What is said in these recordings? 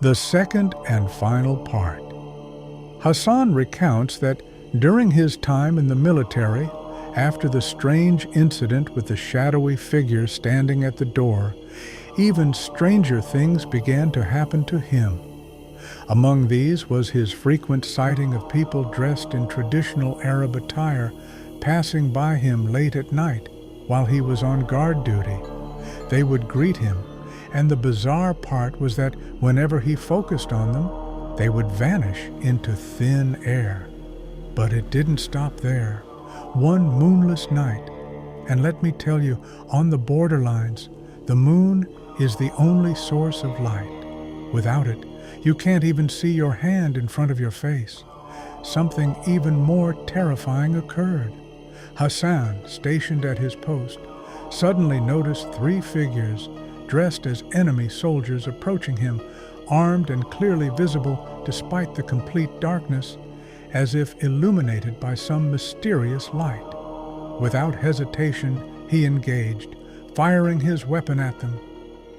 The second and final part. Hassan recounts that during his time in the military, after the strange incident with the shadowy figure standing at the door, even stranger things began to happen to him. Among these was his frequent sighting of people dressed in traditional Arab attire passing by him late at night while he was on guard duty. They would greet him, and the bizarre part was that whenever he focused on them, they would vanish into thin air. But it didn't stop there. One moonless night, and let me tell you, on the borderlines, the moon is the only source of light. Without it, you can't even see your hand in front of your face. Something even more terrifying occurred. Hassan, stationed at his post, suddenly noticed three figures dressed as enemy soldiers approaching him, armed and clearly visible despite the complete darkness, as if illuminated by some mysterious light. Without hesitation, he engaged, firing his weapon at them.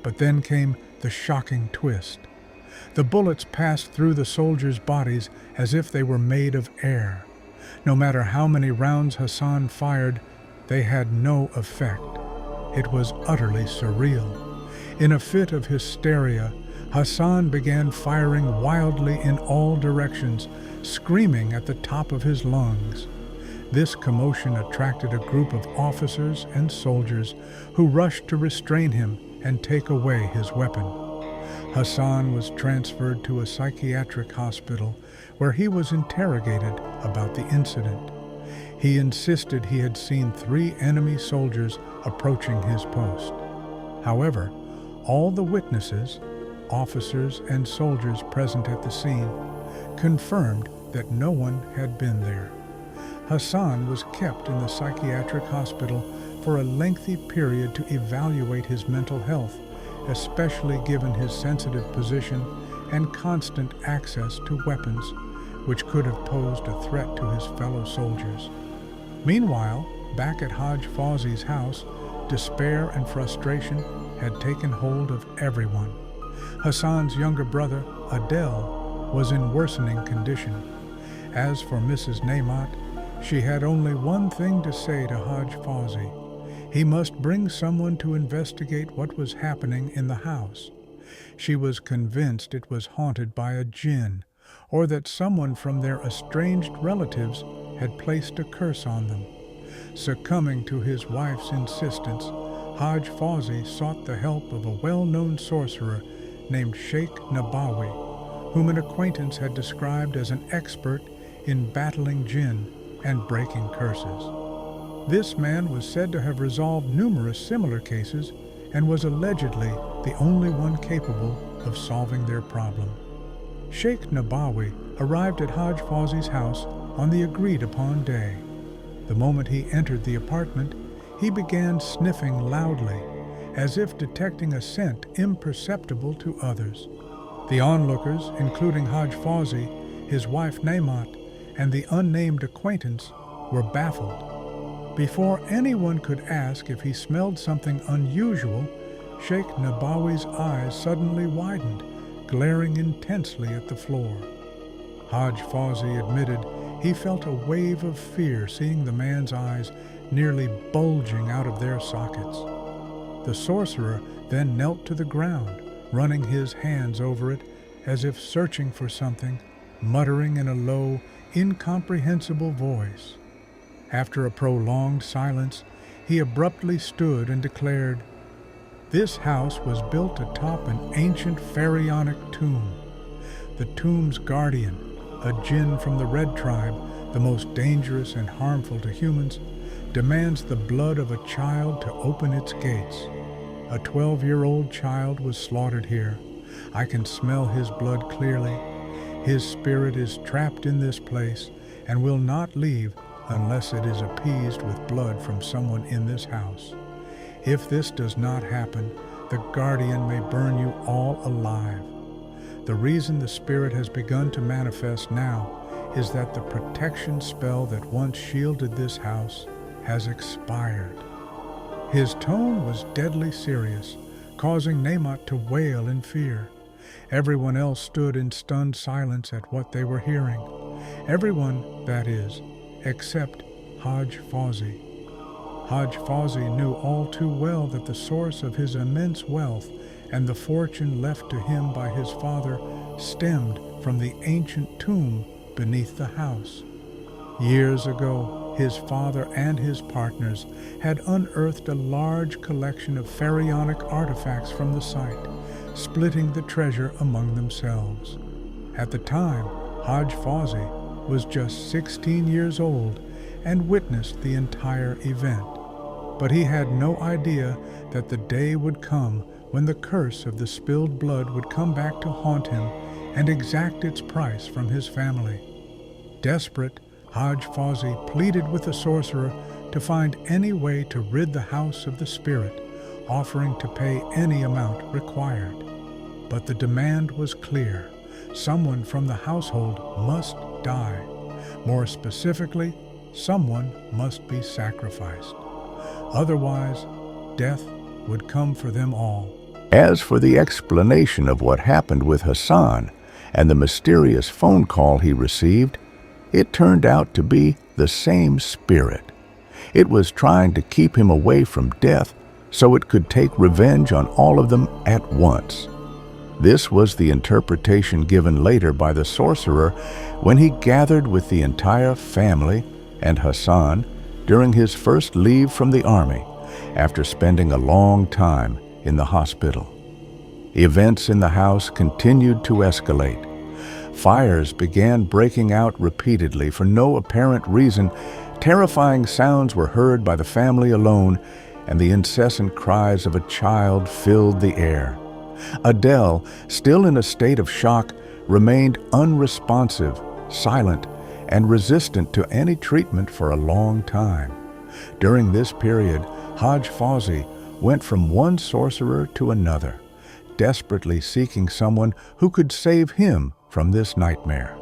But then came the shocking twist. The bullets passed through the soldiers' bodies as if they were made of air. No matter how many rounds Hassan fired, they had no effect. It was utterly surreal. In a fit of hysteria, Hassan began firing wildly in all directions, screaming at the top of his lungs. This commotion attracted a group of officers and soldiers who rushed to restrain him and take away his weapon. Hassan was transferred to a psychiatric hospital where he was interrogated about the incident. He insisted he had seen three enemy soldiers approaching his post. However, all the witnesses, officers and soldiers present at the scene, confirmed that no one had been there. Hassan was kept in the psychiatric hospital for a lengthy period to evaluate his mental health, especially given his sensitive position and constant access to weapons, which could have posed a threat to his fellow soldiers. Meanwhile, back at Hajj Fawzi's house, despair and frustration had taken hold of everyone. Hassan's younger brother, Adele, was in worsening condition. As for Mrs. Naimat, she had only one thing to say to Hajj Fawzi. He must bring someone to investigate what was happening in the house. She was convinced it was haunted by a jinn, or that someone from their estranged relatives had placed a curse on them. Succumbing to his wife's insistence, Hajj Fawzi sought the help of a well-known sorcerer named Sheikh Nabawi, whom an acquaintance had described as an expert in battling jinn and breaking curses. This man was said to have resolved numerous similar cases and was allegedly the only one capable of solving their problem. Sheikh Nabawi arrived at Hajj Fawzi's house on the agreed-upon day. The moment he entered the apartment, he began sniffing loudly, as if detecting a scent imperceptible to others. The onlookers, including Hajj Fawzi, his wife Naimat, and the unnamed acquaintance, were baffled. Before anyone could ask if he smelled something unusual, Sheikh Nabawi's eyes suddenly widened, glaring intensely at the floor. Hajj Fawzi admitted he felt a wave of fear seeing the man's eyes nearly bulging out of their sockets. The sorcerer then knelt to the ground, running his hands over it as if searching for something, muttering in a low, incomprehensible voice. After a prolonged silence, he abruptly stood and declared, "This house was built atop an ancient pharaonic tomb. The tomb's guardian, a jinn from the Red Tribe, the most dangerous and harmful to humans, demands the blood of a child to open its gates. A 12-year-old child was slaughtered here. I can smell his blood clearly. His spirit is trapped in this place and will not leave unless it is appeased with blood from someone in this house. If this does not happen, the guardian may burn you all alive. The reason the spirit has begun to manifest now is that the protection spell that once shielded this house has expired." His tone was deadly serious, causing Naimat to wail in fear. Everyone else stood in stunned silence at what they were hearing. Everyone, that is, except Hajj Fawzi. Hajj Fawzi knew all too well that the source of his immense wealth and the fortune left to him by his father stemmed from the ancient tomb beneath the house. Years ago, his father and his partners had unearthed a large collection of pharaonic artifacts from the site, splitting the treasure among themselves. At the time, Hajj Fawzi was just 16 years old and witnessed the entire event. But he had no idea that the day would come when the curse of the spilled blood would come back to haunt him and exact its price from his family. Desperate, Hajj Fawzi pleaded with the sorcerer to find any way to rid the house of the spirit, offering to pay any amount required. But the demand was clear. Someone from the household must die. More specifically, someone must be sacrificed. Otherwise, death would come for them all. As for the explanation of what happened with Hassan and the mysterious phone call he received, it turned out to be the same spirit. It was trying to keep him away from death so it could take revenge on all of them at once. This was the interpretation given later by the sorcerer when he gathered with the entire family and Hassan during his first leave from the army after spending a long time in the hospital. Events in the house continued to escalate. Fires began breaking out repeatedly for no apparent reason. Terrifying sounds were heard by the family alone, and the incessant cries of a child filled the air. Adele, still in a state of shock, remained unresponsive, silent, and resistant to any treatment for a long time. During this period, Hajj Fawzi went from one sorcerer to another, desperately seeking someone who could save him from this nightmare.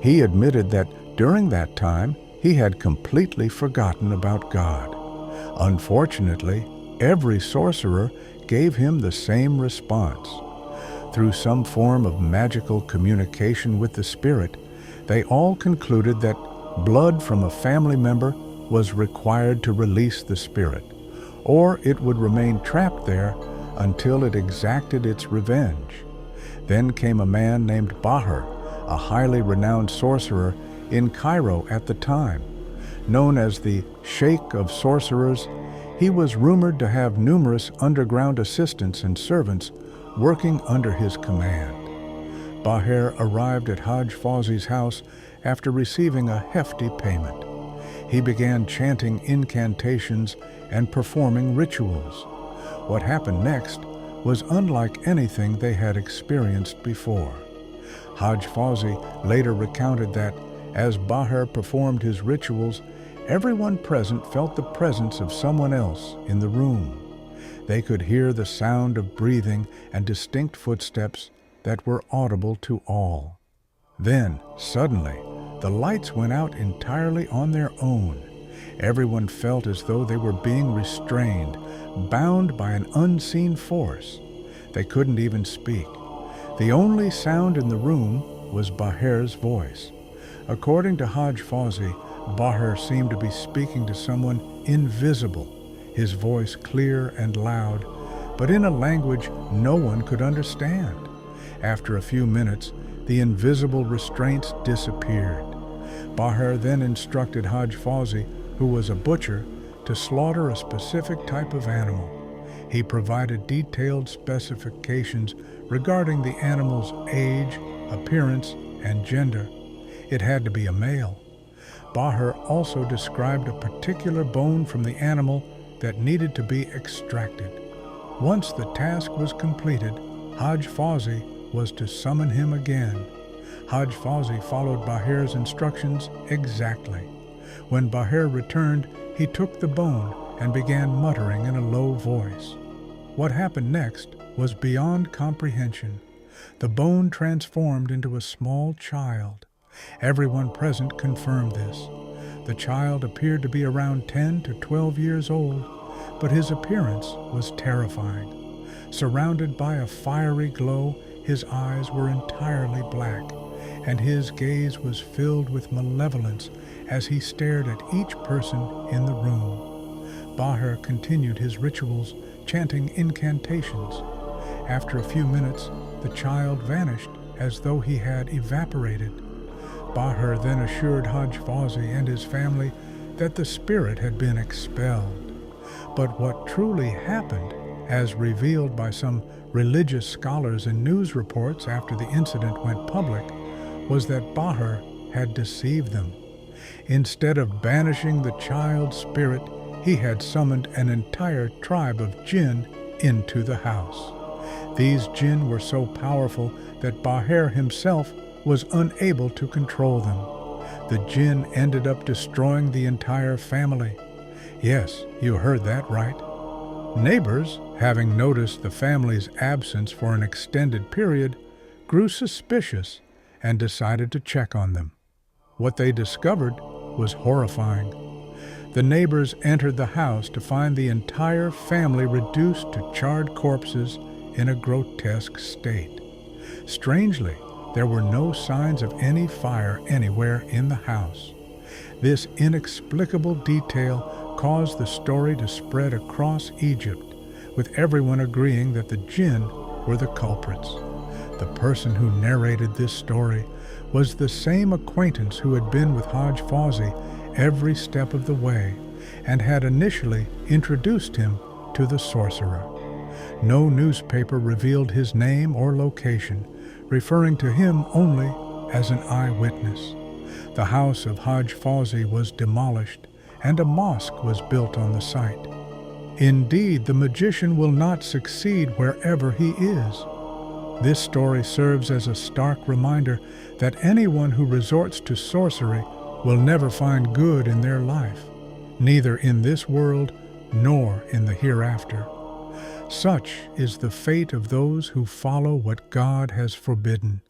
He admitted that during that time, he had completely forgotten about God. Unfortunately, every sorcerer gave him the same response. Through some form of magical communication with the spirit, they all concluded that blood from a family member was required to release the spirit, or it would remain trapped there until it exacted its revenge. Then came a man named Bahar, a highly renowned sorcerer in Cairo at the time. Known as the Sheikh of Sorcerers, he was rumored to have numerous underground assistants and servants working under his command. Bahar arrived at Hajj Fawzi's house after receiving a hefty payment. He began chanting incantations and performing rituals. What happened next was unlike anything they had experienced before. Hajj Fawzi later recounted that, as Bahar performed his rituals, everyone present felt the presence of someone else in the room. They could hear the sound of breathing and distinct footsteps that were audible to all. Then, suddenly, the lights went out entirely on their own. Everyone felt as though they were being restrained, bound by an unseen force. They couldn't even speak. The only sound in the room was Bahar's voice. According to Hajj Fawzi, Bahar seemed to be speaking to someone invisible, his voice clear and loud, but in a language no one could understand. After a few minutes, the invisible restraints disappeared. Bahar then instructed Hajj Fawzi, who was a butcher, to slaughter a specific type of animal. He provided detailed specifications regarding the animal's age, appearance, and gender. It had to be a male. Bahar also described a particular bone from the animal that needed to be extracted. Once the task was completed, Hajj Fawzi was to summon him again. Hajj Fawzi followed Bahar's instructions exactly. When Bahar returned, he took the bone and began muttering in a low voice. What happened next was beyond comprehension. The bone transformed into a small child. Everyone present confirmed this. The child appeared to be around 10 to 12 years old, but his appearance was terrifying. Surrounded by a fiery glow, His eyes were entirely black, and his gaze was filled with malevolence as he stared at each person in the room. Bahar continued his rituals, chanting incantations. After a few minutes, the child vanished as though he had evaporated. Bahar then assured Haj Fawzi and his family that the spirit had been expelled. But what truly happened, as revealed by some religious scholars in news reports after the incident went public, was that Bahar had deceived them. Instead of banishing the child's spirit, he had summoned an entire tribe of jinn into the house. These jinn were so powerful that Bahar himself was unable to control them. The jinn ended up destroying the entire family. Yes, you heard that right. Neighbors, having noticed the family's absence for an extended period, grew suspicious and decided to check on them. What they discovered was horrifying. The neighbors entered the house to find the entire family reduced to charred corpses in a grotesque state. Strangely, there were no signs of any fire anywhere in the house. This inexplicable detail caused the story to spread across Egypt, with everyone agreeing that the jinn were the culprits. The person who narrated this story was the same acquaintance who had been with Haj Fawzi every step of the way and had initially introduced him to the sorcerer. No newspaper revealed his name or location, referring to him only as an eyewitness. The house of Haj Fawzi was demolished, and a mosque was built on the site. Indeed, the magician will not succeed wherever he is. This story serves as a stark reminder that anyone who resorts to sorcery will never find good in their life, neither in this world nor in the hereafter. Such is the fate of those who follow what God has forbidden.